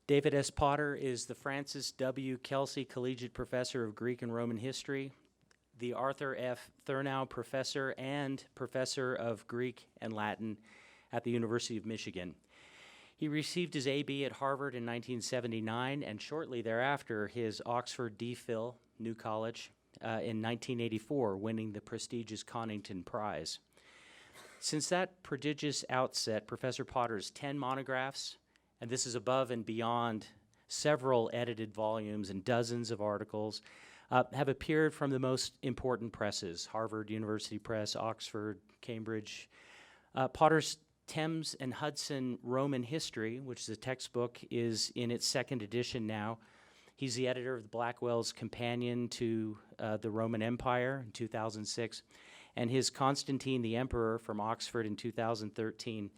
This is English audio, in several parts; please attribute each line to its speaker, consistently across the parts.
Speaker 1: David S. Potter is the Francis W. Kelsey Collegiate Professor of Greek and Roman History, the Arthur F. Thurnau Professor and Professor of Greek and Latin at the University of Michigan. He received his A.B. at Harvard in 1979 and shortly thereafter his Oxford D.Phil, New College, in 1984, winning the prestigious Conington Prize. Since that prodigious outset, Professor Potter's 10 monographs, and this is above and beyond several edited volumes and dozens of articles, have appeared from the most important presses, Harvard University Press, Oxford, Cambridge. Potter's Thames and Hudson Roman History, which is a textbook, is in its second edition now. He's the editor of the Blackwell's Companion to the Roman Empire in 2006, and his Constantine the Emperor from Oxford in 2013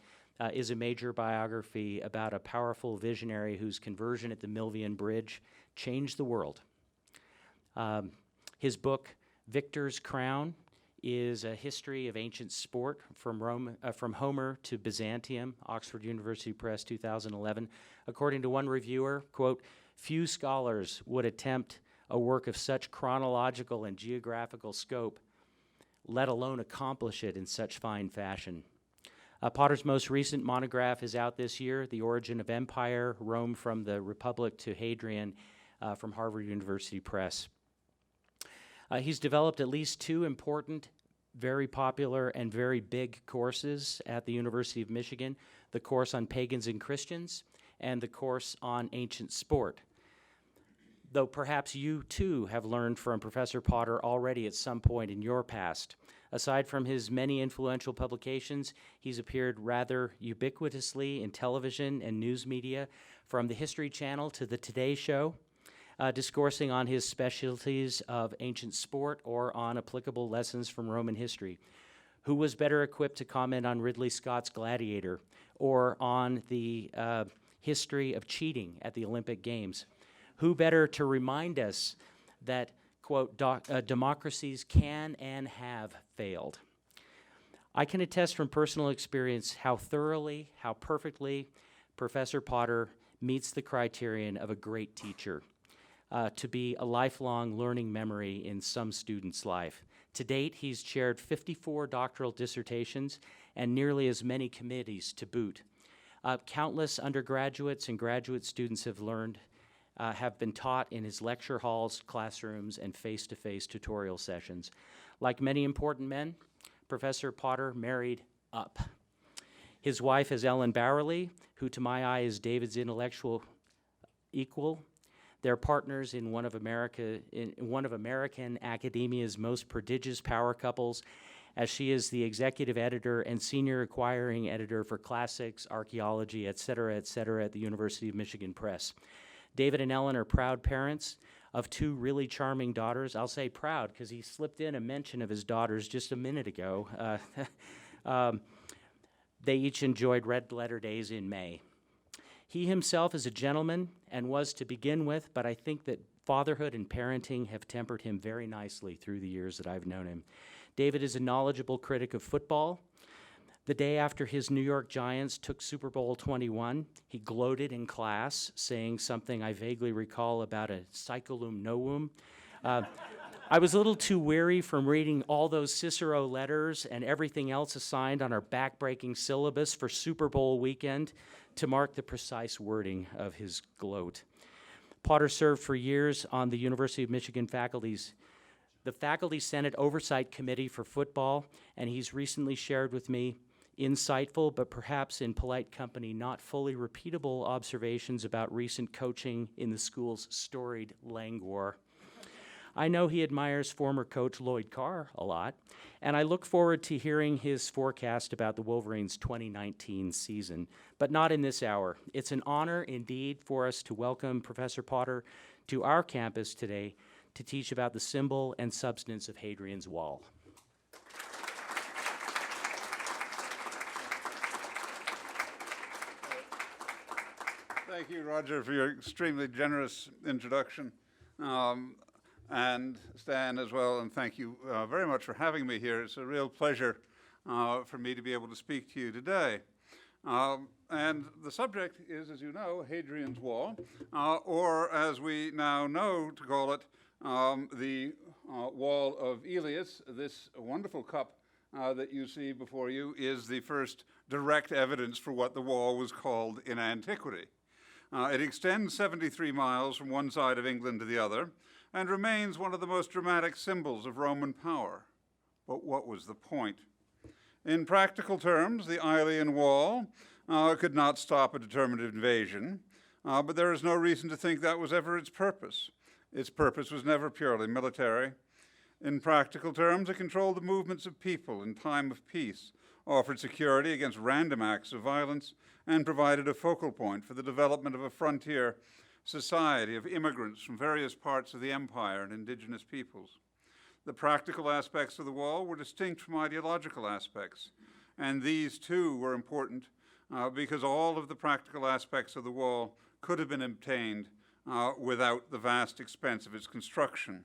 Speaker 1: is a major biography about a powerful visionary whose conversion at the Milvian Bridge changed the world. His book, Victor's Crown, is a history of ancient sport from Homer to Byzantium, Oxford University Press, 2011. According to one reviewer, quote, "Few scholars would attempt a work of such chronological and geographical scope, let alone accomplish it in such fine fashion." Potter's most recent monograph is out this year, The Origin of Empire, Rome from the Republic to Hadrian, from Harvard University Press. He's developed at least two important, very popular, and very big courses at the University of Michigan, the course on pagans and Christians and the course on ancient sport. Though perhaps you too have learned from Professor Potter already at some point in your past. Aside from his many influential publications, he's appeared rather ubiquitously in television and news media, from the History Channel to the Today Show, discoursing on his specialties of ancient sport or on applicable lessons from Roman history. Who was better equipped to comment on Ridley Scott's Gladiator or on the history of cheating at the Olympic Games? Who better to remind us that, quote, democracies can and have failed? I can attest from personal experience how thoroughly, how perfectly Professor Potter meets the criterion of a great teacher. To be a lifelong learning memory in some student's life. To date, he's chaired 54 doctoral dissertations and nearly as many committees to boot. Countless undergraduates and graduate students have been taught in his lecture halls, classrooms, and face-to-face tutorial sessions. Like many important men, Professor Potter married up. His wife is Ellen Bowerly, who to my eye is David's intellectual equal. They're partners in one of American academia's most prodigious power couples, as she is the executive editor and senior acquiring editor for classics, archaeology, et cetera, at the University of Michigan Press. David and Ellen are proud parents of two really charming daughters. I'll say proud because he slipped in a mention of his daughters just a minute ago. They each enjoyed red letter days in May. He himself is a gentleman and was to begin with, but I think that fatherhood and parenting have tempered him very nicely through the years that I've known him. David is a knowledgeable critic of football. The day after his New York Giants took Super Bowl 21, he gloated in class, saying something I vaguely recall about a cyclum novum. I was a little too weary from reading all those Cicero letters and everything else assigned on our backbreaking syllabus for Super Bowl weekend to mark the precise wording of his gloat. Potter served for years on the University of Michigan the Faculty Senate Oversight Committee for Football, and he's recently shared with me insightful, but perhaps in polite company, not fully repeatable observations about recent coaching in the school's storied languor. I know he admires former coach Lloyd Carr a lot, and I look forward to hearing his forecast about the Wolverines' 2019 season, but not in this hour. It's an honor indeed for us to welcome Professor Potter to our campus today to teach about the symbol and substance of Hadrian's Wall.
Speaker 2: Thank you, Roger, for your extremely generous introduction. And Stan as well, and thank you very much for having me here. It's a real pleasure for me to be able to speak to you today. And the subject is, as you know, Hadrian's Wall, or as we now know to call it, the Wall of Elias. This wonderful cup that you see before you is the first direct evidence for what the wall was called in antiquity. It extends 73 miles from one side of England to the other and remains one of the most dramatic symbols of Roman power. But what was the point? In practical terms, the Ilian Wall could not stop a determined invasion, but there is no reason to think that was ever its purpose. Its purpose was never purely military. In practical terms, it controlled the movements of people in time of peace, offered security against random acts of violence, and provided a focal point for the development of a frontier society of immigrants from various parts of the empire and indigenous peoples. The practical aspects of the wall were distinct from ideological aspects, and these too were important because all of the practical aspects of the wall could have been obtained without the vast expense of its construction.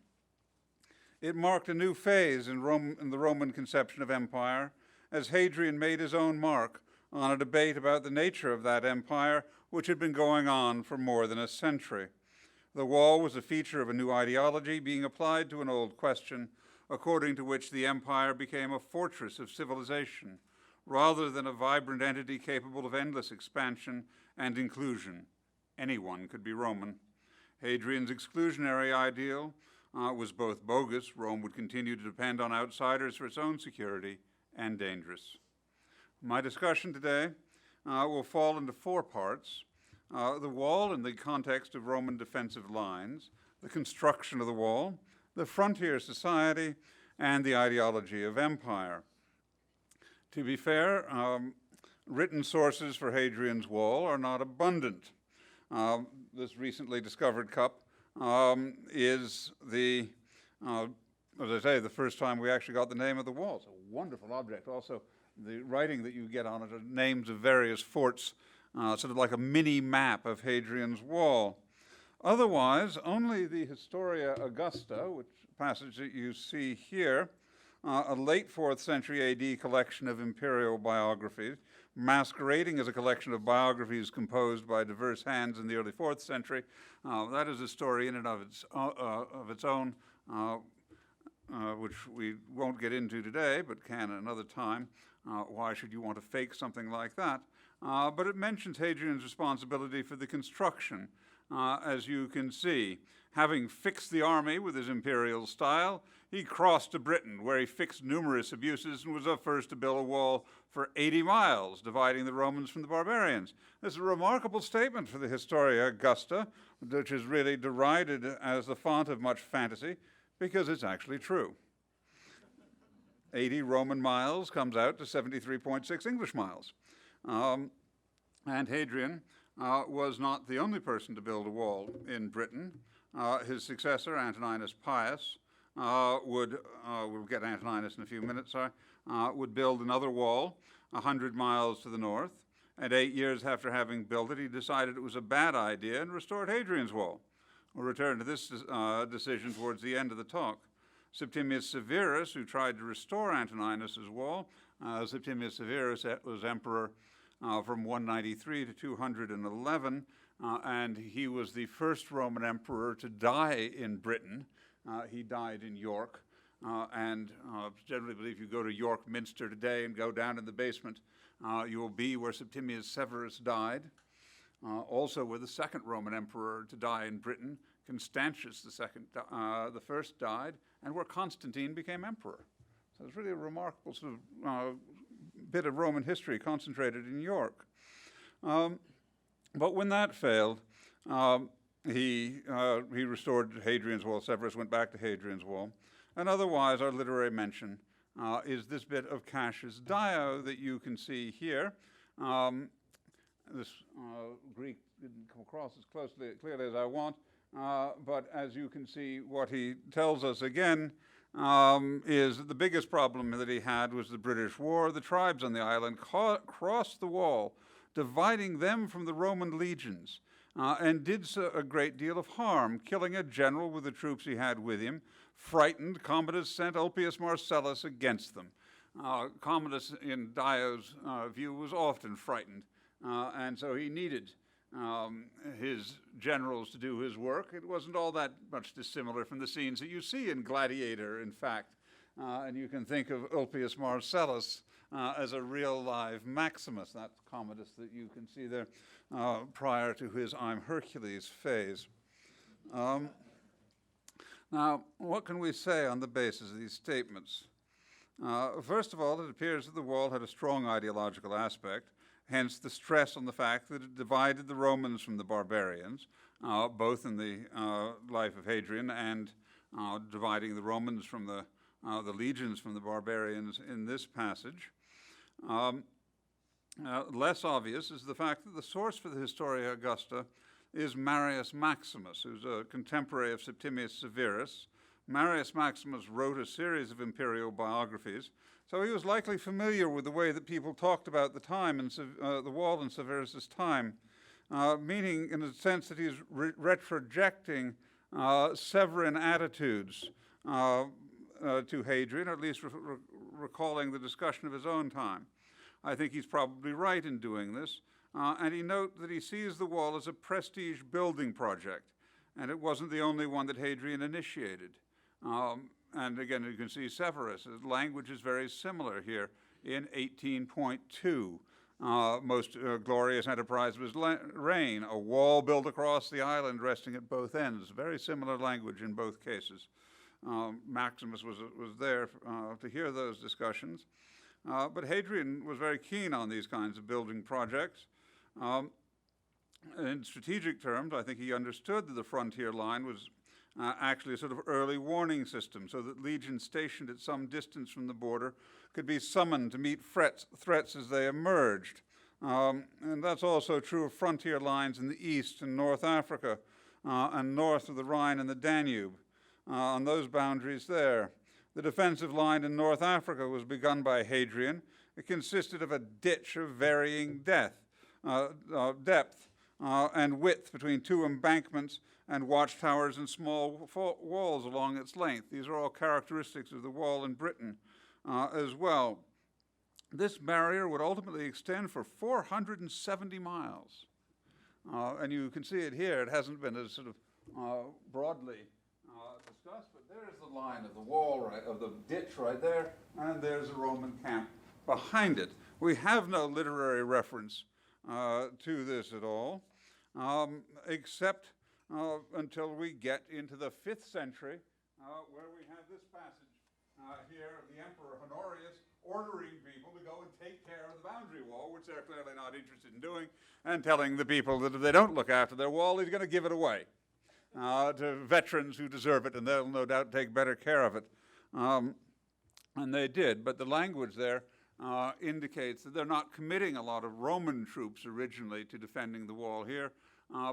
Speaker 2: It marked a new phase in the Roman conception of empire, as Hadrian made his own mark on a debate about the nature of that empire, which had been going on for more than a century. The wall was a feature of a new ideology being applied to an old question, according to which the empire became a fortress of civilization, rather than a vibrant entity capable of endless expansion and inclusion. Anyone could be Roman. Hadrian's exclusionary ideal was both bogus, Rome would continue to depend on outsiders for its own security, and dangerous. My discussion today will fall into four parts. The wall in the context of Roman defensive lines, the construction of the wall, the frontier society, and the ideology of empire. To be fair, written sources for Hadrian's Wall are not abundant. This recently discovered cup is the, as I say, the first time we actually got the name of the wall. It's a wonderful object. Also, the writing that you get on it are names of various forts, sort of like a mini map of Hadrian's Wall. Otherwise, only the Historia Augusta, which passage that you see here, a late 4th century AD collection of imperial biographies, masquerading as a collection of biographies composed by diverse hands in the early 4th century. That is a story in and of its own, which we won't get into today, but can another time. Why should you want to fake something like that? But it mentions Hadrian's responsibility for the construction, as you can see. Having fixed the army with his imperial style, he crossed to Britain, where he fixed numerous abuses and was the first to build a wall for 80 miles, dividing the Romans from the barbarians. This is a remarkable statement for the Historia Augusta, which is really derided as the font of much fantasy, because it's actually true. 80 Roman miles comes out to 73.6 English miles. And Hadrian was not the only person to build a wall in Britain. His successor, Antoninus Pius, we'll get Antoninus in a few minutes, would build another wall 100 miles to the north. And 8 years after having built it, he decided it was a bad idea and restored Hadrian's Wall. We'll return to this decision towards the end of the talk. Septimius Severus, who tried to restore Antoninus's wall, Septimius Severus was emperor from 193 to 211, and he was the first Roman emperor to die in Britain. He died in York, and generally believe if you go to York Minster today and go down in the basement, you will be where Septimius Severus died. Also, where the second Roman emperor to die in Britain, Constantius the first died, and where Constantine became emperor. So it's really a remarkable sort of bit of Roman history concentrated in York. But when that failed, he restored Hadrian's Wall. Severus went back to Hadrian's Wall. And otherwise, our literary mention is this bit of Cassius Dio that you can see here. This Greek didn't come across as clearly as I want, but as you can see, what he tells us again is that the biggest problem that he had was the British War. The tribes on the island crossed the wall, dividing them from the Roman legions, and did so a great deal of harm, killing a general with the troops he had with him. Frightened, Commodus sent Ulpius Marcellus against them. Commodus, in Dio's view, was often frightened and so he needed his generals to do his work. It wasn't all that much dissimilar from the scenes that you see in Gladiator, in fact. And you can think of Ulpius Marcellus as a real live Maximus, that Commodus that you can see there prior to his I'm Hercules phase. Now, what can we say on the basis of these statements? First of all, it appears that the wall had a strong ideological aspect, hence the stress on the fact that it divided the Romans from the barbarians, both in the life of Hadrian and dividing the Romans from the legions from the barbarians in this passage. Less obvious is the fact that the source for the Historia Augusta is Marius Maximus, who's a contemporary of Septimius Severus. Marius Maximus wrote a series of imperial biographies, so he was likely familiar with the way that people talked about the time and the wall in Severus's time, meaning in a sense that he's retrojecting Severan attitudes to Hadrian, or at least recalling the discussion of his own time. I think he's probably right in doing this, and he notes that he sees the wall as a prestige building project, and it wasn't the only one that Hadrian initiated. And again, you can see Severus' language is very similar here in 18.2. Most glorious enterprise was reign, a wall built across the island resting at both ends. Very similar language in both cases. Maximus was there to hear those discussions. But Hadrian was very keen on these kinds of building projects. In strategic terms, I think he understood that the frontier line was actually a sort of early warning system, so that legions stationed at some distance from the border could be summoned to meet threats as they emerged. And that's also true of frontier lines in the east and North Africa and north of the Rhine and the Danube. On those boundaries there, the defensive line in North Africa was begun by Hadrian. It consisted of a ditch of varying depth and width between two embankments and watchtowers and small walls along its length. These are all characteristics of the wall in Britain as well. This barrier would ultimately extend for 470 miles. And you can see it here. It hasn't been as sort of broadly discussed, but there's the line of the wall, right, of the ditch right there, and there's a Roman camp behind it. We have no literary reference to this at all, except until we get into the 5th century, where we have this passage here of the Emperor Honorius ordering people to go and take care of the boundary wall, which they're clearly not interested in doing, and telling the people that if they don't look after their wall, he's going to give it away to veterans who deserve it, and they'll no doubt take better care of it. And they did, but the language there indicates that they're not committing a lot of Roman troops originally to defending the wall here,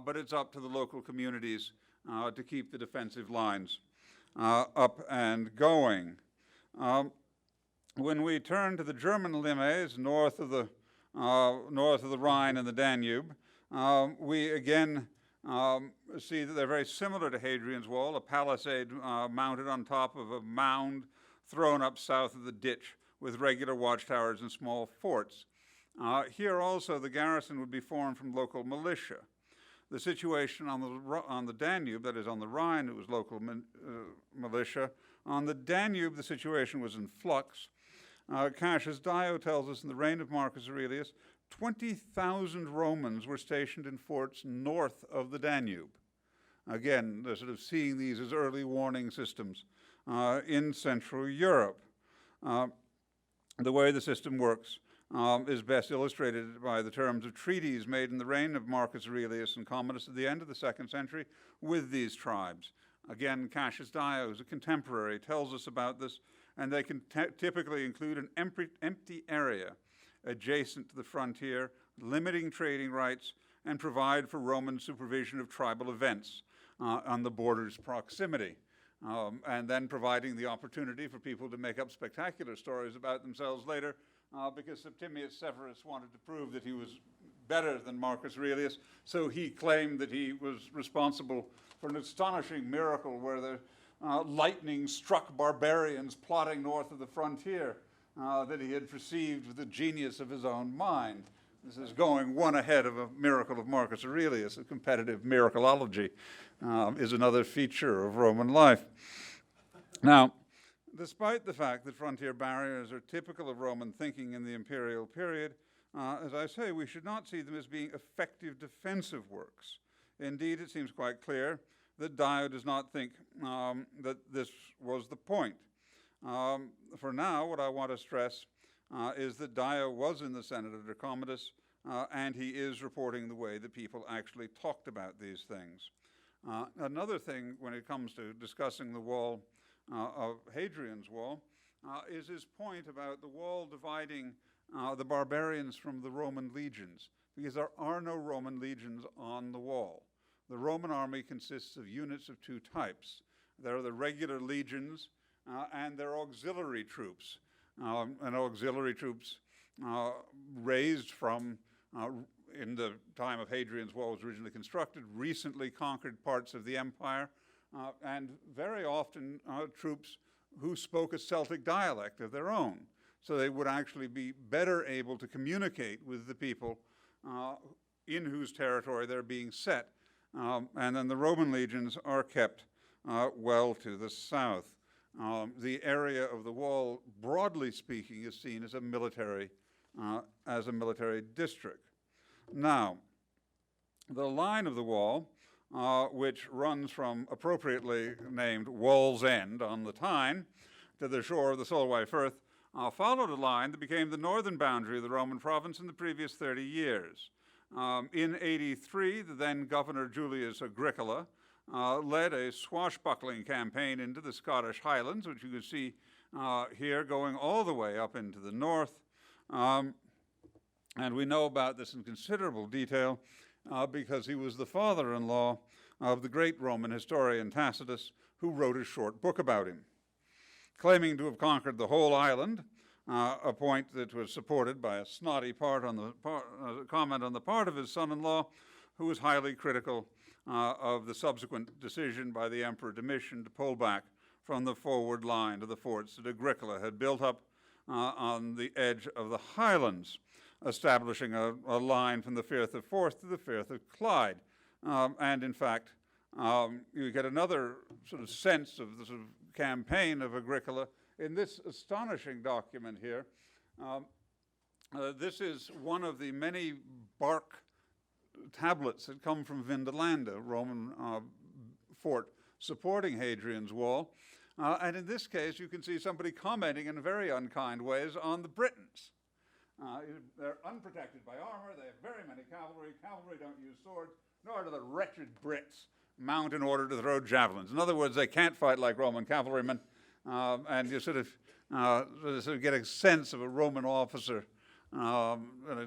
Speaker 2: but it's up to the local communities to keep the defensive lines up and going. When we turn to the German limes north of the Rhine and the Danube, we again see that they're very similar to Hadrian's wall, a palisade mounted on top of a mound thrown up south of the ditch with regular watchtowers and small forts. Here also the garrison would be formed from local militia. The situation on the Danube, that is on the Rhine, it was local militia. On the Danube, the situation was in flux. Cassius Dio tells us in the reign of Marcus Aurelius, 20,000 Romans were stationed in forts north of the Danube. Again, they're sort of seeing these as early warning systems in Central Europe. The way the system works is best illustrated by the terms of treaties made in the reign of Marcus Aurelius and Commodus at the end of the 2nd century with these tribes. Again, Cassius Dio, who's a contemporary, tells us about this, and they can typically include an empty area adjacent to the frontier, limiting trading rights, and provide for Roman supervision of tribal events on the border's proximity. And then providing the opportunity for people to make up spectacular stories about themselves later, because Septimius Severus wanted to prove that he was better than Marcus Aurelius, so he claimed that he was responsible for an astonishing miracle where the lightning struck barbarians plotting north of the frontier that he had perceived with the genius of his own mind. This is going one ahead of a miracle of Marcus Aurelius. A competitive miracleology is another feature of Roman life. Now, despite the fact that frontier barriers are typical of Roman thinking in the imperial period, as I say, we should not see them as being effective defensive works. Indeed, it seems quite clear that Dio does not think that this was the point. For now, what I want to stress is that Dio was in the Senate of Commodus, and he is reporting the way that people actually talked about these things. Another thing when it comes to discussing the wall of Hadrian's wall is his point about the wall dividing the barbarians from the Roman legions, because there are no Roman legions on the wall. The Roman army consists of units of two types. There are the regular legions and there are auxiliary troops. And auxiliary troops raised from, in the time of Hadrian's wall was originally constructed, recently conquered parts of the empire, and very often troops who spoke a Celtic dialect of their own. So they would actually be better able to communicate with the people in whose territory they're being set. And then the Roman legions are kept well to the south. The area of the wall, broadly speaking, is seen as a military district. Now, the line of the wall, which runs from appropriately named Wall's End on the Tyne to the shore of the Solway Firth, followed a line that became the northern boundary of the Roman province in the previous 30 years. In 83, the then governor Julius Agricola led a swashbuckling campaign into the Scottish Highlands, which you can see here going all the way up into the north. And we know about this in considerable detail because he was the father-in-law of the great Roman historian Tacitus, who wrote a short book about him. Claiming to have conquered the whole island, a point that was supported by a snotty comment on the part of his son-in-law, who was highly critical of the subsequent decision by the Emperor Domitian to pull back from the forward line to the forts that Agricola had built up on the edge of the Highlands, establishing a line from the Firth of Forth to the Firth of Clyde. And in fact, you get another sort of sense of the sort of campaign of Agricola in this astonishing document here. This is one of the many bark tablets that come from Vindolanda, Roman fort supporting Hadrian's wall. And in this case, you can see somebody commenting in very unkind ways on the Britons. They're unprotected by armor, they have very many cavalry. Cavalry don't use swords, nor do the wretched Brits mount in order to throw javelins. In other words, they can't fight like Roman cavalrymen, and you sort of get a sense of a Roman officer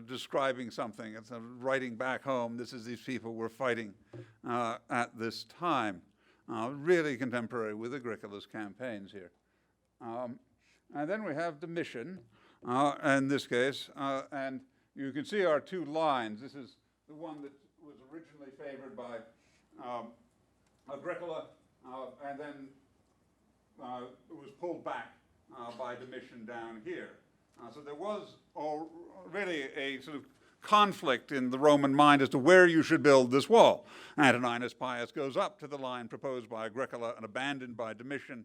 Speaker 2: describing something. It's writing back home, this is these people were fighting at this time. Really contemporary with Agricola's campaigns here. And then we have Domitian, in this case, and you can see our two lines. This is the one that was originally favored by Agricola, and then it was pulled back by Domitian down here. So there was really a sort of conflict in the Roman mind as to where you should build this wall. Antoninus Pius goes up to the line proposed by Agricola and abandoned by Domitian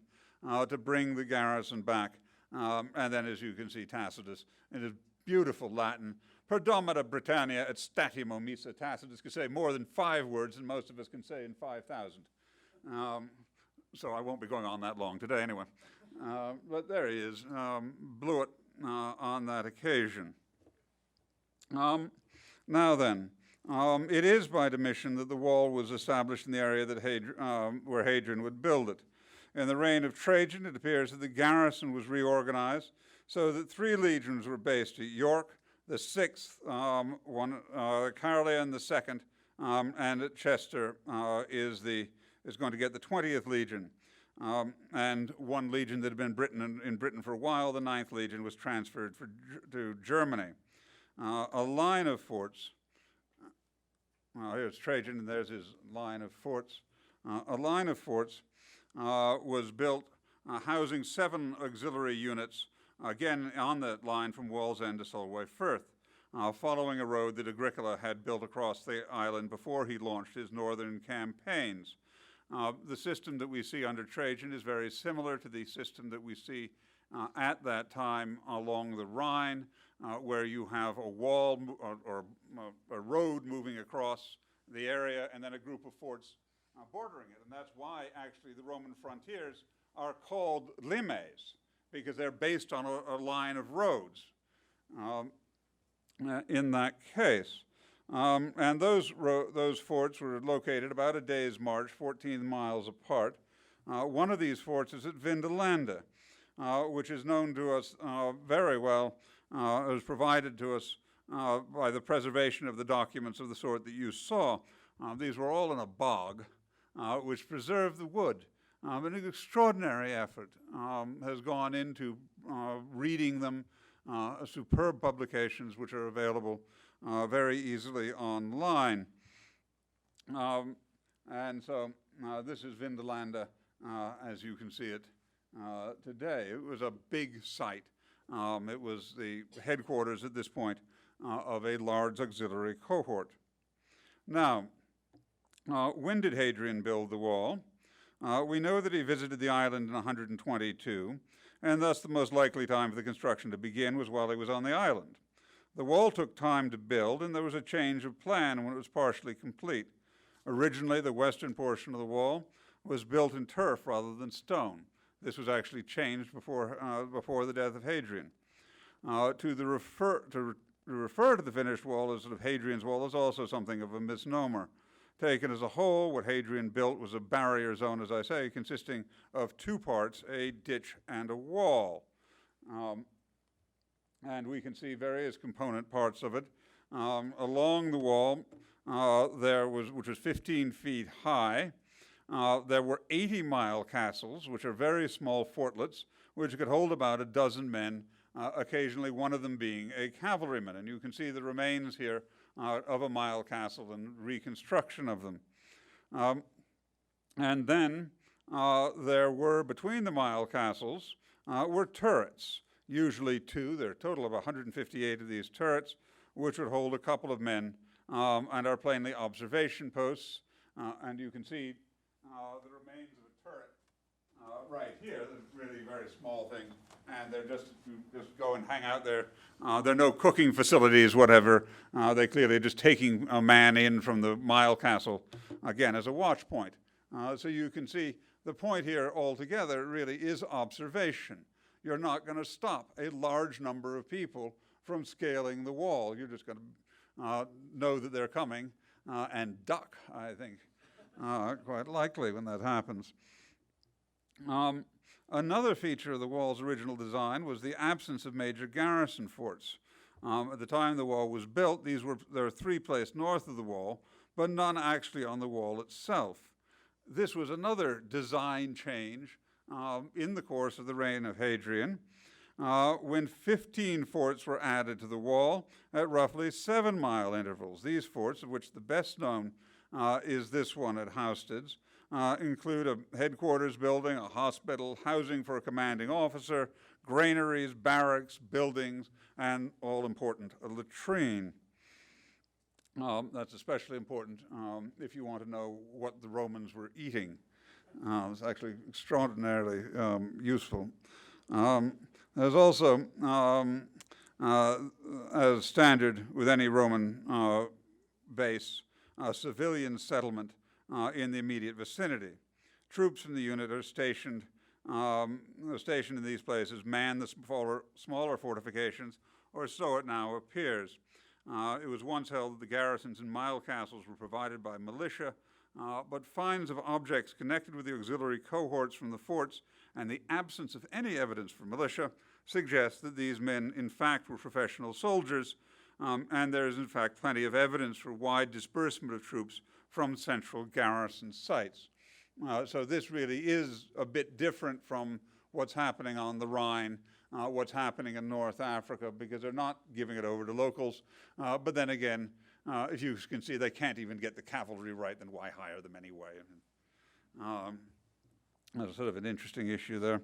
Speaker 2: to bring the garrison back. And then, as you can see, Tacitus, in his beautiful Latin, Predomina Britannia et statimo missa. Tacitus could say more than 5 words, and most of us can say in 5,000. So I won't be going on that long today anyway. But there he is, blew it on that occasion. Now then, it is by Domitian that the wall was established in the area that where Hadrian would build it. In the reign of Trajan, it appears that the garrison was reorganized so that 3 legions were based at York, the 6th, Caerleon the 2nd, and at Chester is going to get the 20th Legion. And 1 legion that had been in Britain for a while, the 9th Legion, was transferred to Germany. A line of forts, here's Trajan, and there's his line of forts. A line of forts was built housing 7 auxiliary units, again on that line from Wall's End to Solway Firth. following a road that Agricola had built across the island before he launched his northern campaigns. The system that we see under Trajan is very similar to the system that we see at that time along the Rhine, where you have a wall or a road moving across the area and then a group of forts bordering it. And that's why actually the Roman frontiers are called limes, because they're based on a line of roads in that case. And those forts were located about a day's march, 14 miles apart. One of these forts is at Vindolanda, which is known to us very well. It was provided to us by the preservation of the documents of the sort that you saw. These were all in a bog, which preserved the wood. An extraordinary effort has gone into reading them, superb publications which are available very easily online. And so this is Vindolanda as you can see it today. It was a big site. It was the headquarters at this point of a large auxiliary cohort. Now, when did Hadrian build the wall? We know that he visited the island in 122, and thus the most likely time for the construction to begin was while he was on the island. The wall took time to build, and there was a change of plan when it was partially complete. Originally, the western portion of the wall was built in turf rather than stone. This was actually changed before the death of Hadrian. To refer to the finished wall as sort of Hadrian's wall is also something of a misnomer. Taken as a whole, what Hadrian built was a barrier zone, as I say, consisting of two parts, a ditch and a wall. And we can see various component parts of it. Along the wall, which was 15 feet high, there were 80-mile castles, which are very small fortlets, which could hold about a dozen men, occasionally one of them being a cavalryman. And you can see the remains here of a mile castle and reconstruction of them. And then there were, between the mile castles, were turrets, usually two. There are a total of 158 of these turrets, which would hold a couple of men and are plainly observation posts. And you can see the remains of a turret right here. They're really very small things, and they're just go and hang out there. There are no cooking facilities, whatever. They clearly are just taking a man in from the mile castle, again, as a watch point. So you can see the point here altogether really is observation. You're not going to stop a large number of people from scaling the wall. You're just going to know that they're coming and duck, I think, quite likely when that happens. Another feature of the wall's original design was the absence of major garrison forts. At the time the wall was built, there were three placed north of the wall, but none actually on the wall itself. This was another design change in the course of the reign of Hadrian, when 15 forts were added to the wall at roughly 7-mile intervals. These forts, of which the best known is this one at Housteds, include a headquarters building, a hospital, housing for a commanding officer, granaries, barracks, buildings, and, all important, a latrine. That's especially important if you want to know what the Romans were eating. It's actually extraordinarily useful. There's also, as standard with any Roman base, a civilian settlement in the immediate vicinity. Troops from the unit are stationed in these places, man the smaller fortifications, or so it now appears. It was once held that the garrisons and mile castles were provided by militia, but finds of objects connected with the auxiliary cohorts from the forts and the absence of any evidence for militia suggests that these men, in fact, were professional soldiers, and there is, in fact, plenty of evidence for wide disbursement of troops from central garrison sites. So this really is a bit different from what's happening on the Rhine, what's happening in North Africa, because they're not giving it over to locals. But then again, as you can see, they can't even get the cavalry right, then why hire them anyway? That's sort of an interesting issue there.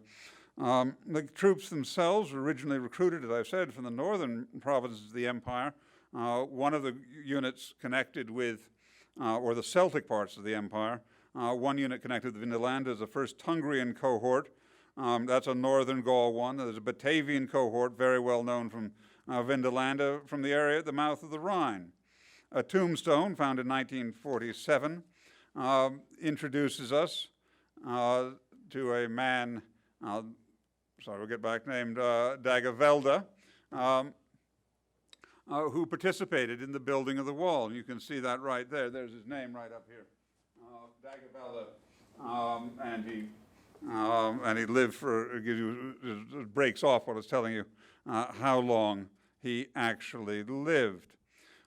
Speaker 2: The troops themselves were originally recruited, as I've said, from the northern provinces of the empire, One of the units connected with, or the Celtic parts of the empire, one unit connected with Vindolanda is the first Tungrian cohort. That's a northern Gaul one. There's a Batavian cohort, very well known from Vindolanda, from the area at the mouth of the Rhine. A tombstone found in 1947 introduces us to a man, we'll get back, named Dagavelde, who participated in the building of the wall. You can see that right there. There's his name right up here, Dagavelde, and he lived for, it breaks off what it's telling you how long he actually lived.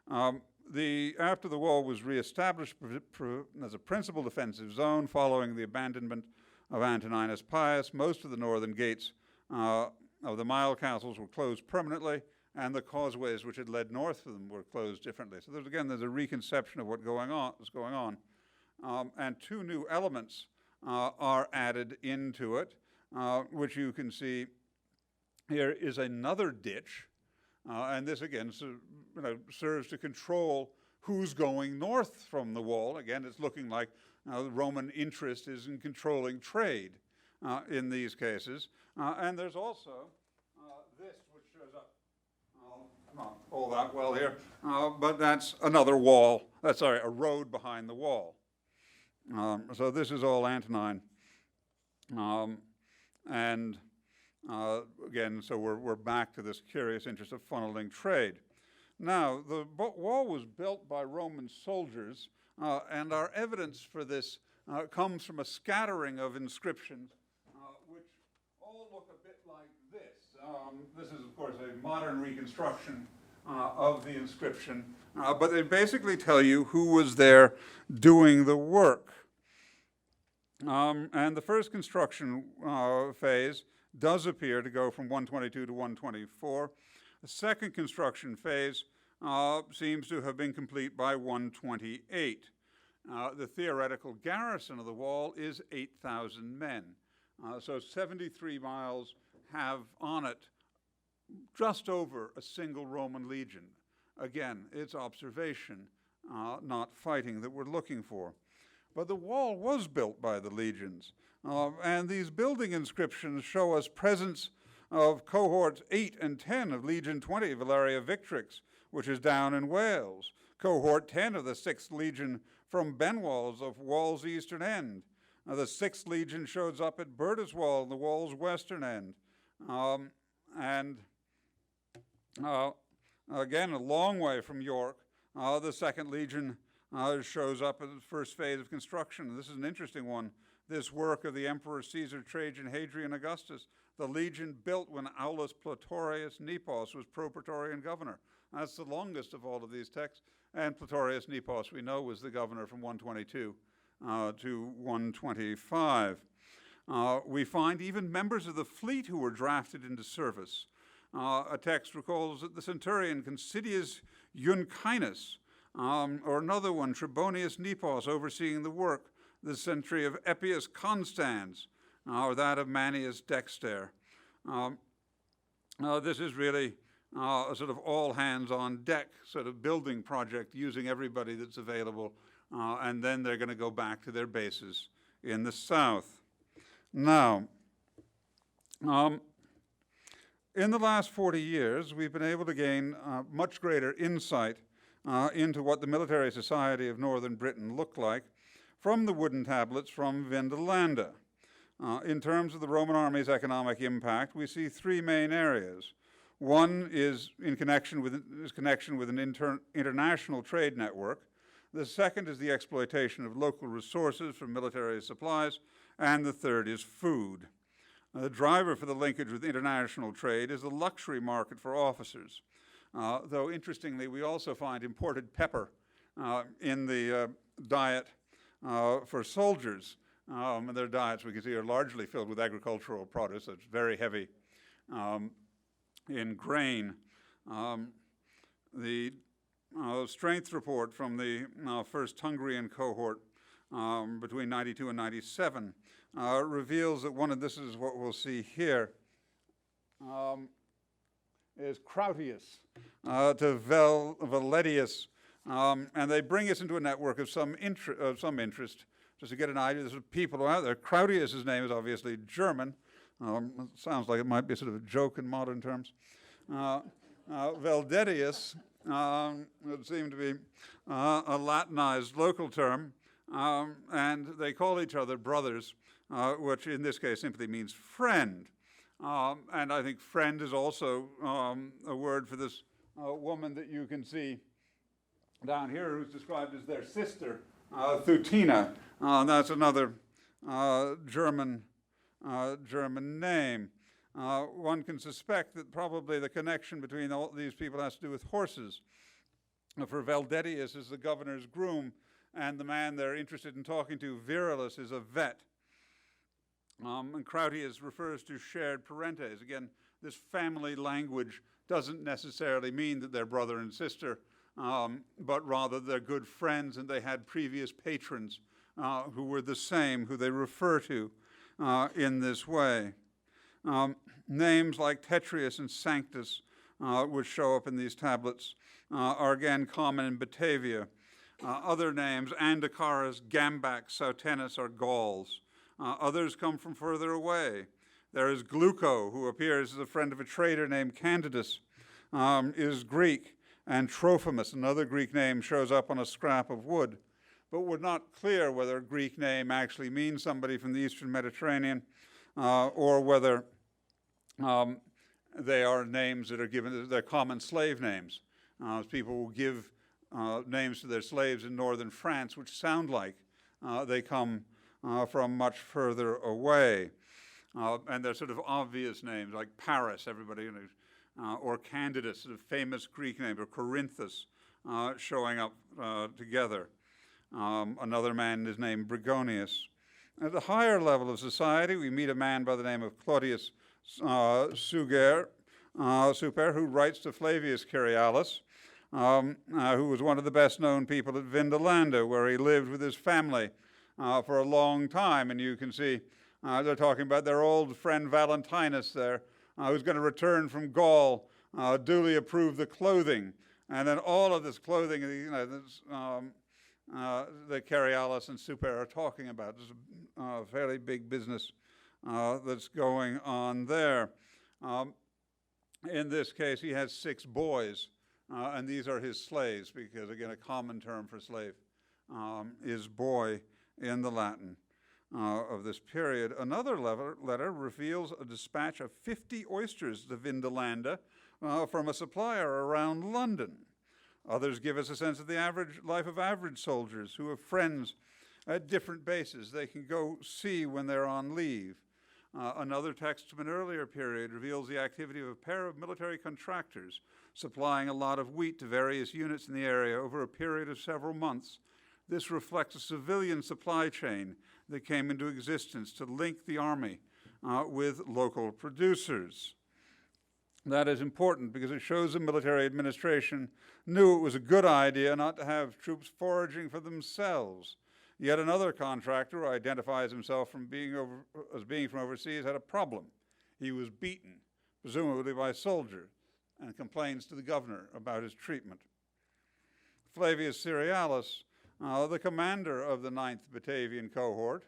Speaker 2: After the wall was reestablished as a principal defensive zone following the abandonment of Antoninus Pius, most of the northern gates of the mile castles were closed permanently, and the causeways which had led north of them were closed differently. So there's a reconception of what was going on. And two new elements are added into it, which you can see here is another ditch. And this, again, serves to control who's going north from the wall. Again, it's looking like the Roman interest is in controlling trade in these cases. And there's also this, which shows up not all that well here, but that's another wall. That's, a road behind the wall. So this is all Antonine. Again, so we're back to this curious interest of funneling trade. Now, the wall was built by Roman soldiers, and our evidence for this comes from a scattering of inscriptions, which all look a bit like this. This is, of course, a modern reconstruction of the inscription, but they basically tell you who was there doing the work. And the first construction phase does appear to go from 122 to 124. The second construction phase seems to have been complete by 128. The theoretical garrison of the wall is 8,000 men. So 73 miles have on it just over a single Roman legion. Again, it's observation, not fighting, that we're looking for. But the wall was built by the legions. And these building inscriptions show us presence of cohorts 8 and 10 of Legion 20, Valeria Victrix, which is down in Wales. Cohort 10 of the 6th Legion from Benwalls of Wall's eastern end. The 6th Legion shows up at Bertus Wall in the Wall's western end. Again, a long way from York, the 2nd Legion shows up in the first phase of construction. This is an interesting one. This work of the Emperor Caesar, Trajan, Hadrian, Augustus, the legion built when Aulus Platorius Nepos was pro-praetorian governor. That's the longest of all of these texts. And Platorius Nepos, we know, was the governor from 122 to 125. We find even members of the fleet who were drafted into service. A text recalls that the centurion Considius Iuncinus, or another one, Trebonius Nepos, overseeing the work, the century of Epius Constans, or that of Manius Dexter. This is really a sort of all hands on deck sort of building project using everybody that's available, and then they're going to go back to their bases in the south. Now, in the last 40 years, we've been able to gain much greater insight into what the military society of northern Britain looked like from the wooden tablets from Vindolanda. In terms of the Roman army's economic impact, we see three main areas. One is connection with an international trade network. The second is the exploitation of local resources for military supplies. And the third is food. The driver for the linkage with international trade is the luxury market for officers. Though interestingly, we also find imported pepper in the diet for soldiers. And their diets, we can see, are largely filled with agricultural produce. So it's very heavy in grain. The strength report from the first Hungarian cohort between 92 and 97 reveals that this is what we'll see here, is Crautius to Valedius, and they bring us into a network of some interest, just to get an idea. There's people out there. Crautius' name is obviously German. It sounds like it might be sort of a joke in modern terms. Valedius would seem to be a Latinized local term, and they call each other brothers, which in this case simply means friend. And I think friend is also a word for this woman that you can see down here, who's described as their sister, Thutina. That's another German name. One can suspect that probably the connection between all these people has to do with horses. For Valedius is the governor's groom, and the man they're interested in talking to, Virulus, is a vet. And Crautius refers to shared parentes. Again, this family language doesn't necessarily mean that they're brother and sister, but rather they're good friends and they had previous patrons who were the same, who they refer to in this way. Names like Tetrius and Sanctus, which show up in these tablets, are again common in Batavia. Other names, Andacaris, Gambac, Sautenus, are Gauls. Others come from further away. There is Gluco, who appears as a friend of a trader named Candidus, is Greek, and Trophimus, another Greek name, shows up on a scrap of wood, but we're not clear whether a Greek name actually means somebody from the Eastern Mediterranean or whether they are names that are given, they're common slave names. People will give names to their slaves in northern France, which sound like they come from much further away. And they're sort of obvious names like Paris, everybody knows, or Candidus, a famous Greek name, or Corinthus, showing up together. Another man is named Brigonius. At the higher level of society, we meet a man by the name of Claudius Super, who writes to Flavius Cerialis, who was one of the best-known people at Vindolanda, where he lived with his family for a long time. And you can see they're talking about their old friend Valentinus there, who's going to return from Gaul, duly approve the clothing. And then all of this clothing, that Cerialis and Super are talking about. There's a fairly big business that's going on there. In this case, he has 6 boys, and these are his slaves, because, again, a common term for slave is boy in the Latin of this period. Another letter reveals a dispatch of 50 oysters to Vindolanda from a supplier around London. Others give us a sense of the average life of average soldiers who have friends at different bases they can go see when they're on leave. Another text from an earlier period reveals the activity of a pair of military contractors supplying a lot of wheat to various units in the area over a period of several months. This reflects a civilian supply chain that came into existence to link the army with local producers. That is important because it shows the military administration knew it was a good idea not to have troops foraging for themselves. Yet another contractor who identifies himself as being from overseas had a problem. He was beaten, presumably by soldiers, and complains to the governor about his treatment. Flavius Cerialis, the commander of the 9th Batavian cohort,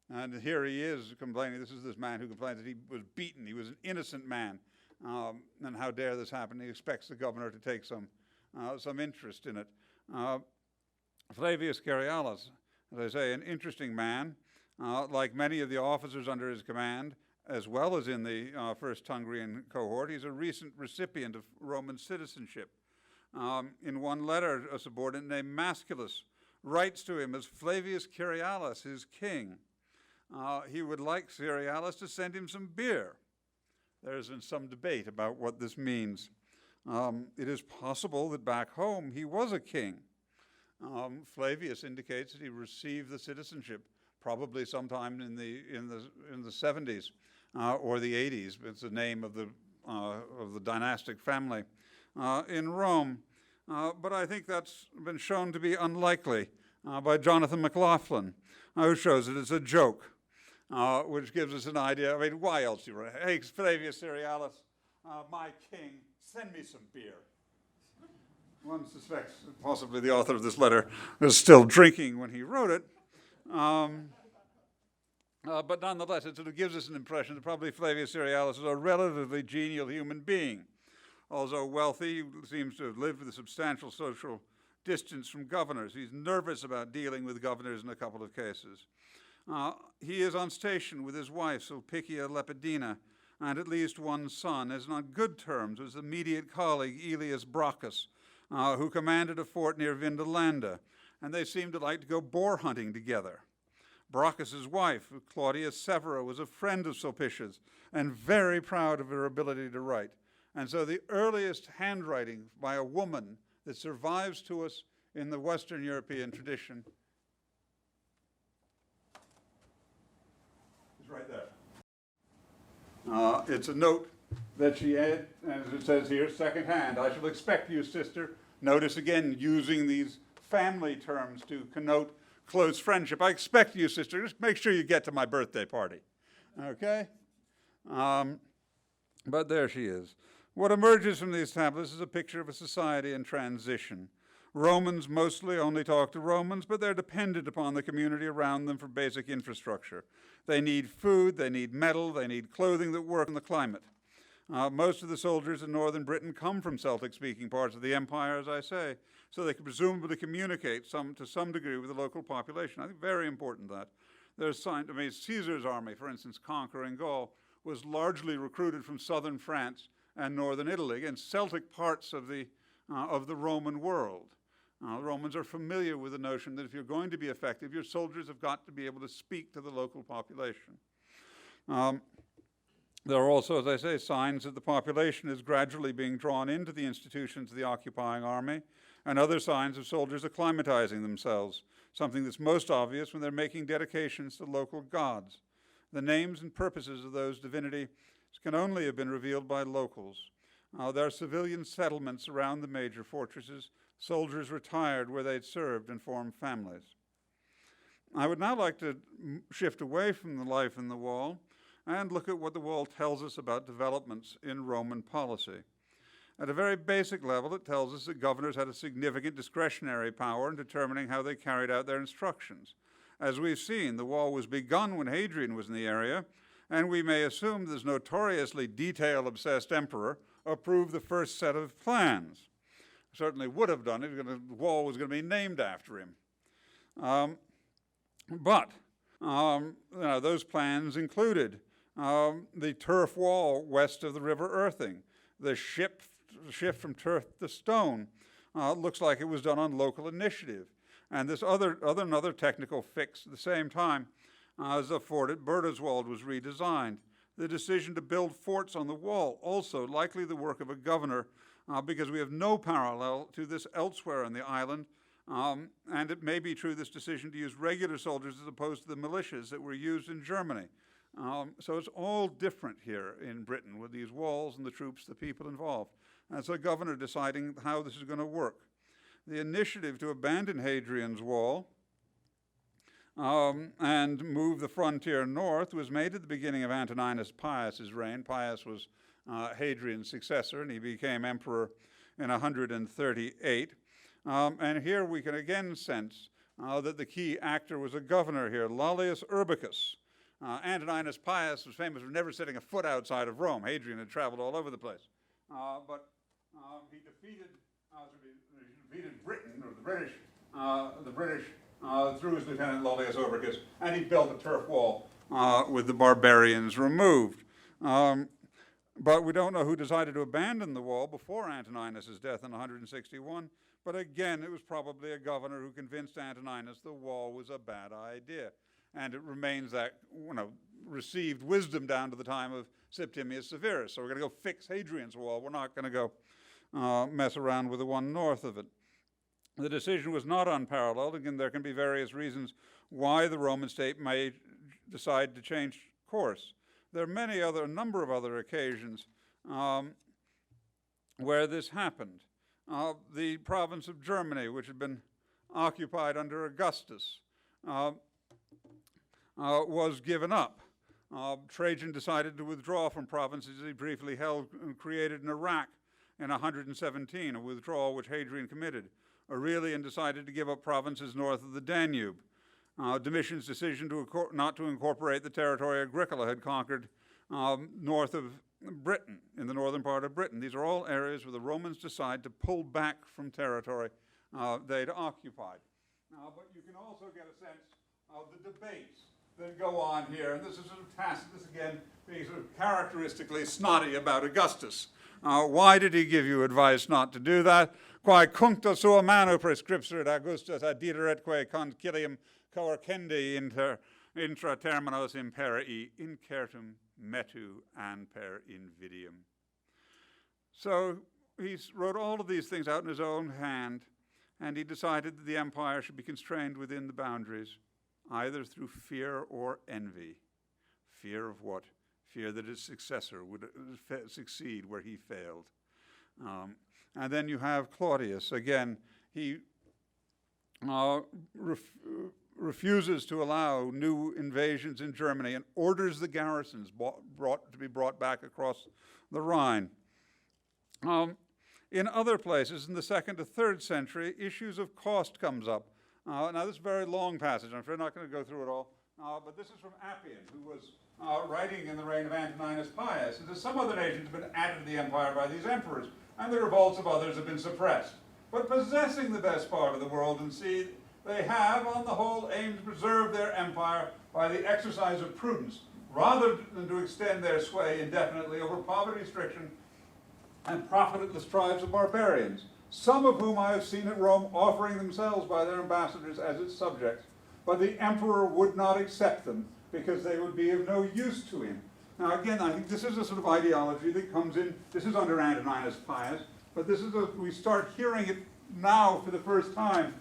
Speaker 2: and here he is complaining. This is this man who complains that he was beaten. He was an innocent man. And how dare this happen? He expects the governor to take some interest in it. Flavius Cerialis, as I say, an interesting man. Like many of the officers under his command, as well as in the First Tungrian cohort, he's a recent recipient of Roman citizenship. In one letter, a subordinate named Masculus writes to him as Flavius Cerialis, his king. He would like Cerialis to send him some beer. There's been some debate about what this means. It is possible that back home he was a king. Flavius indicates that he received the citizenship probably sometime in the 70s or the 80s. It's the name of the dynastic family in Rome. But I think that's been shown to be unlikely by Jonathan McLaughlin, who shows that it's a joke. Which gives us an idea. I mean, why else you write? Hey, Flavius Cerialis, my king, send me some beer. One suspects possibly the author of this letter was still drinking when he wrote it. But nonetheless, it sort of gives us an impression that probably Flavius Cerealis is a relatively genial human being. Although wealthy, he seems to have lived with a substantial social distance from governors. He's nervous about dealing with governors in a couple of cases. He is on station with his wife, Sulpicia Lepidina, and at least one son, is on good terms with his immediate colleague, Aelius Brocchus, who commanded a fort near Vindolanda, and they seem to like to go boar hunting together. Brocchus's wife, Claudia Severa, was a friend of Sulpicia's and very proud of her ability to write. And so the earliest handwriting by a woman that survives to us in the Western European tradition is right there. It's a note that she had, as it says here, secondhand. I shall expect you, sister. Notice again, using these family terms to connote close friendship. I expect you, sister. Just make sure you get to my birthday party. Okay? But there she is. What emerges from these tablets is a picture of a society in transition. Romans mostly only talk to Romans, but they're dependent upon the community around them for basic infrastructure. They need food, they need metal, they need clothing that work in the climate. Most of the soldiers in northern Britain come from Celtic-speaking parts of the empire, as I say, so they can presumably communicate to some degree with the local population. I think very important that. Caesar's army, for instance, conquering Gaul, was largely recruited from southern France and northern Italy, and Celtic parts of the Roman world. The Romans are familiar with the notion that if you're going to be effective, your soldiers have got to be able to speak to the local population. There are also, as I say, signs that the population is gradually being drawn into the institutions of the occupying army, and other signs of soldiers acclimatizing themselves, something that's most obvious when they're making dedications to local gods. The names and purposes of those divinities can only have been revealed by locals. There are civilian settlements around the major fortresses. Soldiers retired where they'd served and formed families. I would now like to shift away from the life in the wall and look at what the wall tells us about developments in Roman policy. At a very basic level, it tells us that governors had a significant discretionary power in determining how they carried out their instructions. As we've seen, the wall was begun when Hadrian was in the area, and we may assume this notoriously detail-obsessed emperor approved the first set of plans. Certainly would have done it. The wall was going to be named after him. Those plans included the turf wall west of the River Irthing. The shift from turf to stone looks like it was done on local initiative. And this another technical fix at the same time as the fort at Bertelswald was redesigned. The decision to build forts on the wall, also likely the work of a governor, because we have no parallel to this elsewhere on the island, and it may be true this decision to use regular soldiers as opposed to the militias that were used in Germany. So it's all different here in Britain with these walls and the troops, the people involved. And so a governor deciding how this is going to work. The initiative to abandon Hadrian's wall and move the frontier north was made at the beginning of Antoninus Pius's reign. Pius was Hadrian's successor, and he became emperor in 138. And here we can again sense that the key actor was a governor here, Lollius Urbicus. Antoninus Pius was famous for never setting a foot outside of Rome. Hadrian had traveled all over the place. But he defeated Britain, or the British, through his lieutenant Lollius Urbicus, and he built a turf wall with the barbarians removed. But we don't know who decided to abandon the wall before Antoninus' death in 161. But again, it was probably a governor who convinced Antoninus the wall was a bad idea. And it remains that, received wisdom down to the time of Septimius Severus. So we're going to go fix Hadrian's wall. We're not going to go mess around with the one north of it. The decision was not unparalleled. Again, there can be various reasons why the Roman state may decide to change course. There are a number of other occasions where this happened. The province of Germany, which had been occupied under Augustus, was given up Trajan decided to withdraw from provinces he briefly held and created in Iraq in 117, a withdrawal which Hadrian committed. Aurelian decided to give up provinces north of the Danube. Domitian's decision not to incorporate the territory Agricola had conquered north of Britain, in the northern part of Britain. These are all areas where the Romans decide to pull back from territory they'd occupied. But you can also get a sense of the debates that go on here, and this is sort of Tacitus again being sort of characteristically snotty about Augustus. Why did he give you advice not to do that? Quae cuncta sua manu prescripsit Augustus adideretque concilium coercendi intra terminos imperii incertum metu and per invidium. So he wrote all of these things out in his own hand, and he decided that the empire should be constrained within the boundaries, either through fear or envy. Fear of what? Fear that his successor would succeed where he failed. And then you have Claudius. Again, he refuses to allow new invasions in Germany and orders the garrisons to be brought back across the Rhine. In other places, in the 2nd to 3rd century, issues of cost comes up. Now, this is a very long passage. I'm not going to go through it all. But this is from Appian, who was writing in the reign of Antoninus Pius. It says, some other nations have been added to the empire by these emperors, and the revolts of others have been suppressed. But possessing the best part of the world and sea, they have, on the whole, aimed to preserve their empire by the exercise of prudence, rather than to extend their sway indefinitely over poverty-stricken and profitless tribes of barbarians, some of whom I have seen at Rome offering themselves by their ambassadors as its subjects. But the emperor would not accept them, because they would be of no use to him. Now again, I think this is a sort of ideology that comes in, this is under Antoninus Pius, but this is we start hearing it now for the first time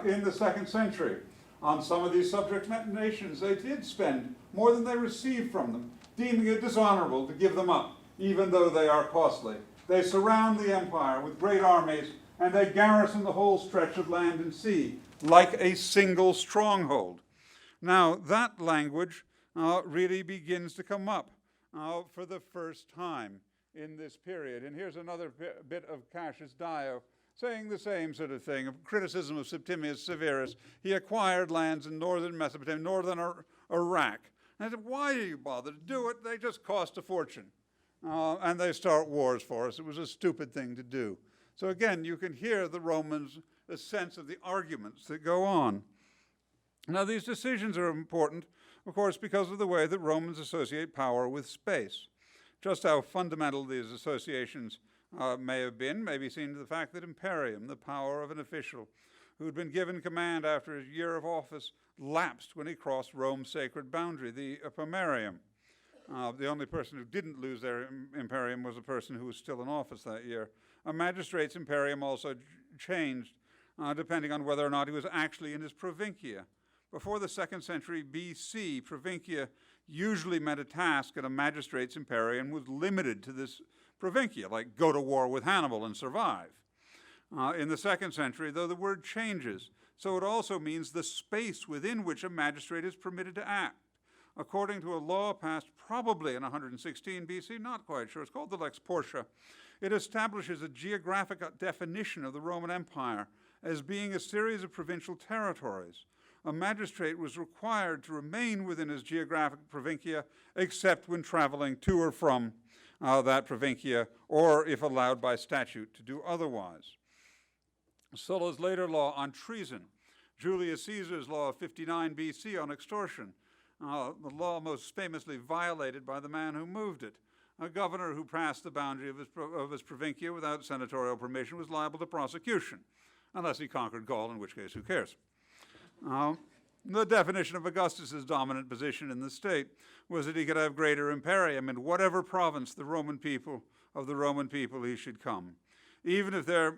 Speaker 2: in the 2nd century. On some of these subject nations, they did spend more than they received from them, deeming it dishonorable to give them up, even though they are costly. They surround the empire with great armies, and they garrison the whole stretch of land and sea, like a single stronghold. Now, that language really begins to come up for the first time in this period. And here's another bit of Cassius Dio saying the same sort of thing, a criticism of Septimius Severus. He acquired lands in northern Mesopotamia, northern Iraq. And I said, why do you bother to do it? They just cost a fortune. And they start wars for us. It was a stupid thing to do. So again, you can hear the Romans, a sense of the arguments that go on. Now, these decisions are important, of course, because of the way that Romans associate power with space. Just how fundamental these associations may have been may be seen to the fact that imperium, the power of an official who had been given command after his year of office, lapsed when he crossed Rome's sacred boundary, the pomerium. The only person who didn't lose their imperium was a person who was still in office that year. A magistrate's imperium also changed, depending on whether or not he was actually in his provincia. Before the 2nd century BC, provincia usually meant a task, and a magistrate's imperium was limited to this provincia, like go to war with Hannibal and survive. In the 2nd century, though, the word changes, so it also means the space within which a magistrate is permitted to act. According to a law passed probably in 116 BC, not quite sure, it's called the Lex Portia, it establishes a geographic definition of the Roman Empire as being a series of provincial territories. A magistrate was required to remain within his geographic provincia except when traveling to or from that provincia, or if allowed by statute to do otherwise. Sulla's later law on treason, Julius Caesar's law of 59 BC on extortion, the law most famously violated by the man who moved it. A governor who passed the boundary of his provincia without senatorial permission was liable to prosecution, unless he conquered Gaul, in which case, who cares? The definition of Augustus's dominant position in the state was that he could have greater imperium in whatever province of the Roman people he should come. Even if there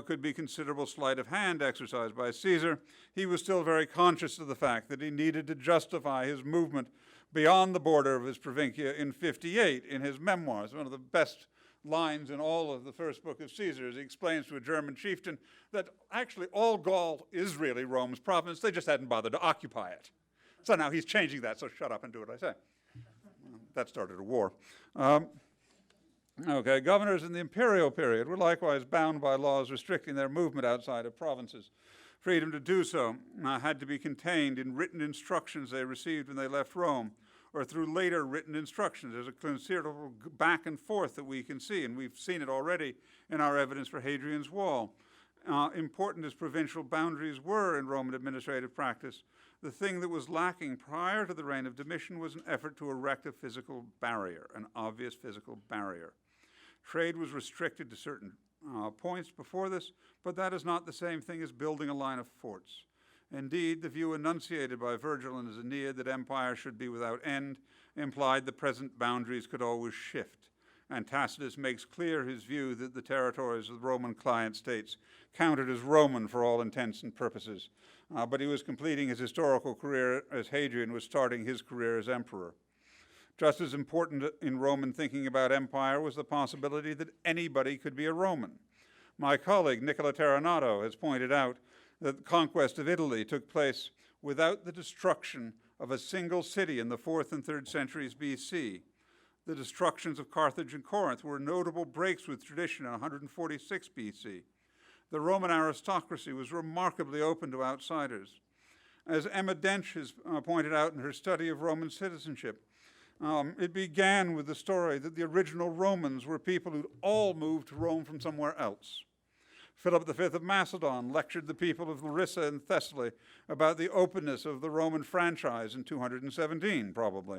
Speaker 2: could be considerable sleight of hand exercised by Caesar, he was still very conscious of the fact that he needed to justify his movement beyond the border of his provincia in 58 in his memoirs. One of the best lines in all of the first book of Caesar. He explains to a German chieftain that actually all Gaul is really Rome's province. They just hadn't bothered to occupy it. So now he's changing that, so shut up and do what I say. that started a war. Okay, governors in the imperial period were likewise bound by laws restricting their movement outside of provinces. Freedom to do so had to be contained in written instructions they received when they left Rome, or through later written instructions. There's a considerable back and forth that we can see, and we've seen it already in our evidence for Hadrian's Wall. Important as provincial boundaries were in Roman administrative practice, the thing that was lacking prior to the reign of Domitian was an effort to erect a physical barrier, an obvious physical barrier. Trade was restricted to certain points before this, but that is not the same thing as building a line of forts. Indeed, the view enunciated by Virgil in his Aeneid that empire should be without end implied the present boundaries could always shift, and Tacitus makes clear his view that the territories of the Roman client states counted as Roman for all intents and purposes, but he was completing his historical career as Hadrian was starting his career as emperor. Just as important in Roman thinking about empire was the possibility that anybody could be a Roman. My colleague, Nicola Terranato, has pointed out that the conquest of Italy took place without the destruction of a single city in the 4th and 3rd centuries BC. The destructions of Carthage and Corinth were notable breaks with tradition in 146 BC. The Roman aristocracy was remarkably open to outsiders. As Emma Dench has pointed out in her study of Roman citizenship, it began with the story that the original Romans were people who'd all moved to Rome from somewhere else. Philip V of Macedon lectured the people of Larissa and Thessaly about the openness of the Roman franchise in 217, probably,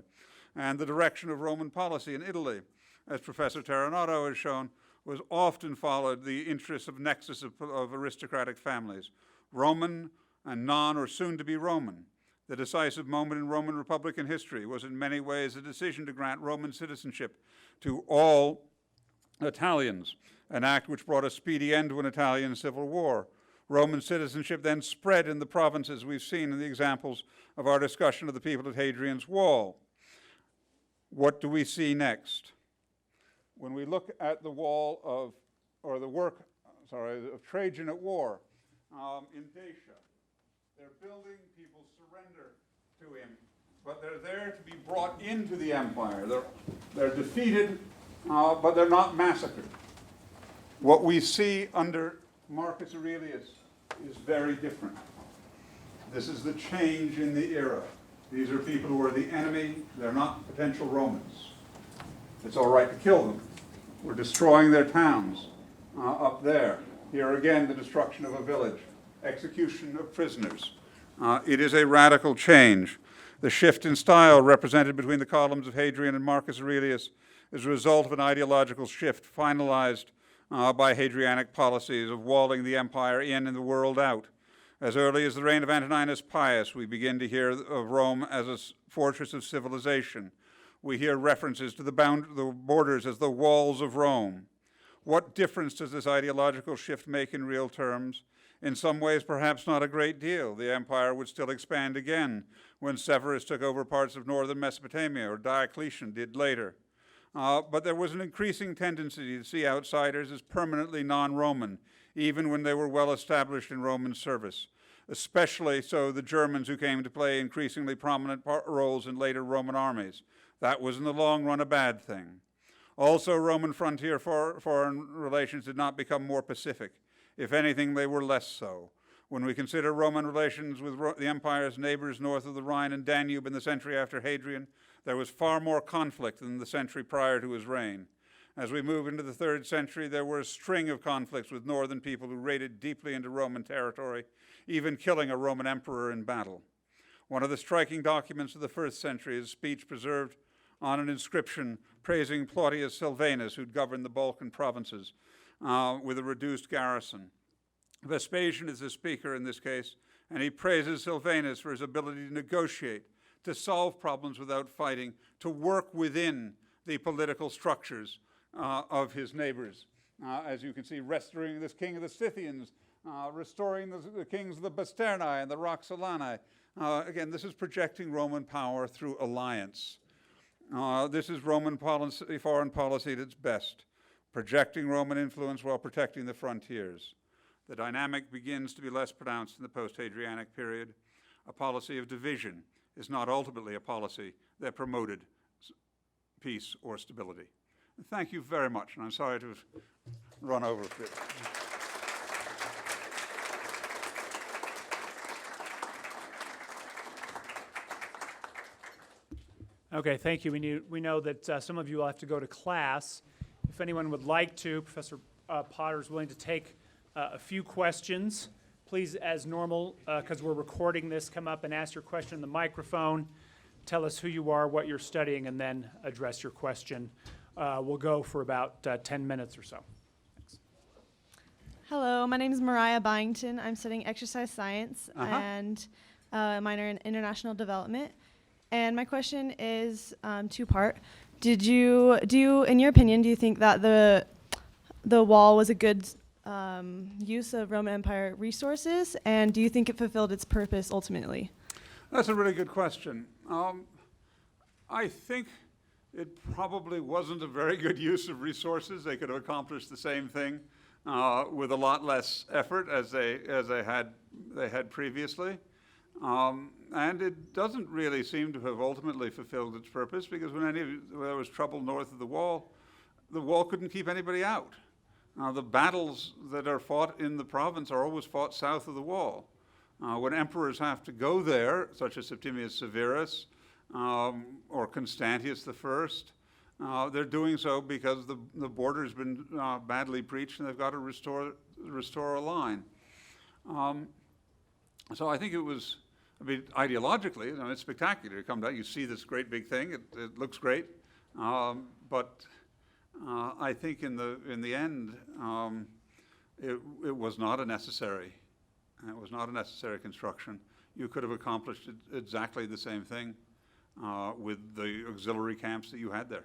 Speaker 2: and the direction of Roman policy in Italy, as Professor Terranato has shown, was often followed the interests of nexus of aristocratic families, Roman and non or soon to be Roman. The decisive moment in Roman Republican history was in many ways a decision to grant Roman citizenship to all Italians, an act which brought a speedy end to an Italian civil war. Roman citizenship then spread in the provinces we've seen in the examples of our discussion of the people at Hadrian's Wall. What do we see next? When we look at the wall of, or the work, of Trajan at war in Dacia, they're building, people surrender to him, but they're there to be brought into the empire. They're defeated, but they're not massacred. What we see under Marcus Aurelius is very different. This is the change in the era. These are people who are the enemy. They're not potential Romans. It's all right to kill them. We're destroying their towns up there. Here again, the destruction of a village, execution of prisoners. It is a radical change. The shift in style represented between the columns of Hadrian and Marcus Aurelius is a result of an ideological shift finalized by Hadrianic policies of walling the empire in and the world out. As early as the reign of Antoninus Pius, we begin to hear of Rome as a fortress of civilization. We hear references to the borders as the walls of Rome. What difference does this ideological shift make in real terms? In some ways, perhaps not a great deal. The empire would still expand again when Severus took over parts of northern Mesopotamia, or Diocletian did later. But there was an increasing tendency to see outsiders as permanently non-Roman, even when they were well established in Roman service, especially so the Germans who came to play increasingly prominent roles in later Roman armies. That was in the long run a bad thing. Also, Roman frontier foreign relations did not become more pacific. If anything, they were less so. When we consider Roman relations with the empire's neighbors north of the Rhine and Danube in the century after Hadrian, there was far more conflict than the century prior to his reign. As we move into the 3rd century, there were a string of conflicts with northern people who raided deeply into Roman territory, even killing a Roman emperor in battle. One of the striking documents of the 1st century is a speech preserved on an inscription praising Plautius Silvanus, who'd governed the Balkan provinces with a reduced garrison. Vespasian is the speaker in this case, and he praises Silvanus for his ability to negotiate, to solve problems without fighting, to work within the political structures of his neighbors. As you can see, restoring this king of the Scythians, restoring the kings of the Basternae and the Roxolani. Again, this is projecting Roman power through alliance. This is Roman policy, foreign policy at its best, projecting Roman influence while protecting the frontiers. The dynamic begins to be less pronounced in the post-Hadrianic period. A policy of division is not ultimately a policy that promoted peace, or stability. Thank you very much, and I'm sorry to have run over a bit.
Speaker 3: Okay, thank you. We know that some of you will have to go to class. If anyone would like to, Professor Potter is willing to take a few questions. Please, as normal, because we're recording this, come up and ask your question in the microphone. Tell us who you are, what you're studying, and then address your question. We'll go for about 10 minutes or so. Thanks.
Speaker 4: Hello, my name is Mariah Byington. I'm studying exercise science and a minor in international development. And my question is two-part. In your opinion, do you think that the wall was a good use of Roman Empire resources, and do you think it fulfilled its purpose ultimately?
Speaker 2: That's a really good question. I think it probably wasn't a very good use of resources. They could have accomplished the same thing with a lot less effort as they had previously. And it doesn't really seem to have ultimately fulfilled its purpose, because when there was trouble north of the wall couldn't keep anybody out. The battles that are fought in the province are always fought south of the wall. When emperors have to go there, such as Septimius Severus or Constantius I, they're doing so because the border's been badly breached and they've got to restore a line. So I think it was, ideologically, it's spectacular. You come down, you see this great big thing. It looks great, but I think in the end, it was not a necessary. It was not a necessary construction. You could have accomplished exactly the same thing with the auxiliary camps that you had there.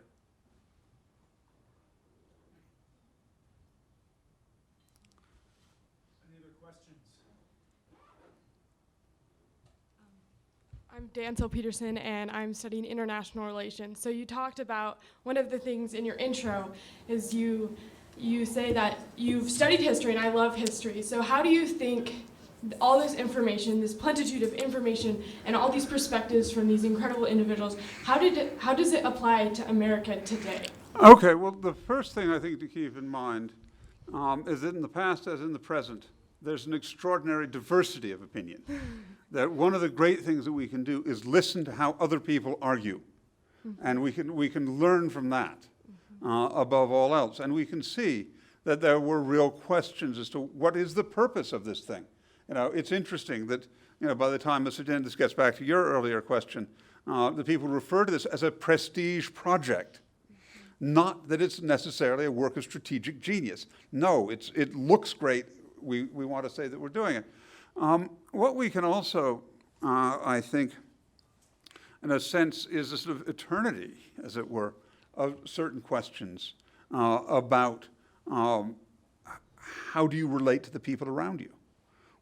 Speaker 3: Any other questions?
Speaker 5: I'm Dancel Peterson, and I'm studying international relations. So you talked about one of the things in your intro is you say that you've studied history, and I love history. So how do you think all this information, this plenitude of information, and all these perspectives from these incredible individuals, how does it apply to America today?
Speaker 2: Okay, well, the first thing I think to keep in mind is that in the past as in the present, there's an extraordinary diversity of opinion. That one of the great things that we can do is listen to how other people argue. And we can learn from that above all else. And we can see that there were real questions as to what is the purpose of this thing. It's interesting that, by the time this gets back to your earlier question, the people refer to this as a prestige project. Not that it's necessarily a work of strategic genius. No, it looks great. We want to say that we're doing it. What we can also, I think, in a sense, is a sort of eternity, as it were, of certain questions about how do you relate to the people around you?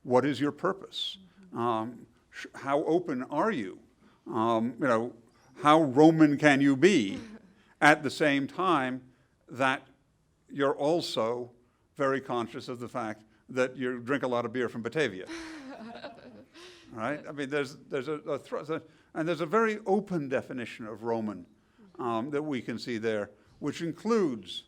Speaker 2: What is your purpose? How open are you? How Roman can you be at the same time that you're also very conscious of the fact that you drink a lot of beer from Batavia? Right? There's a very open definition of Roman that we can see there, which includes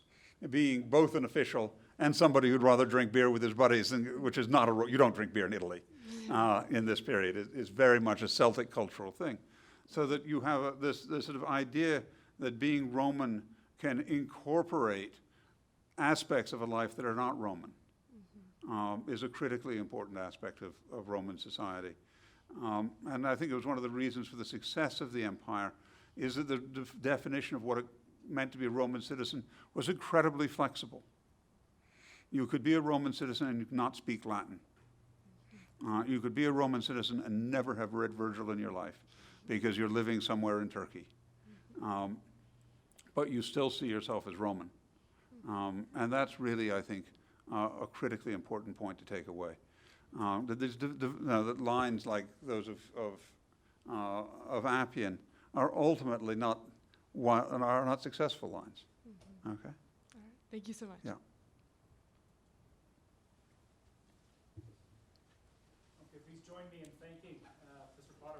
Speaker 2: being both an official and somebody who'd rather drink beer with his buddies, which is not you don't drink beer in Italy in this period. It's very much a Celtic cultural thing. So that you have this sort of idea that being Roman can incorporate aspects of a life that are not Roman is a critically important aspect of Roman society. And I think it was one of the reasons for the success of the empire is that the definition of what it meant to be a Roman citizen was incredibly flexible. You could be a Roman citizen and not speak Latin. You could be a Roman citizen and never have read Virgil in your life because you're living somewhere in Turkey. But you still see yourself as Roman. And that's really, I think, a critically important point to take away. That lines like those of Appian are ultimately not successful lines. Okay?
Speaker 5: All right. Thank you so much.
Speaker 2: Yeah.
Speaker 3: Okay, please join me in thanking Mr. Potter.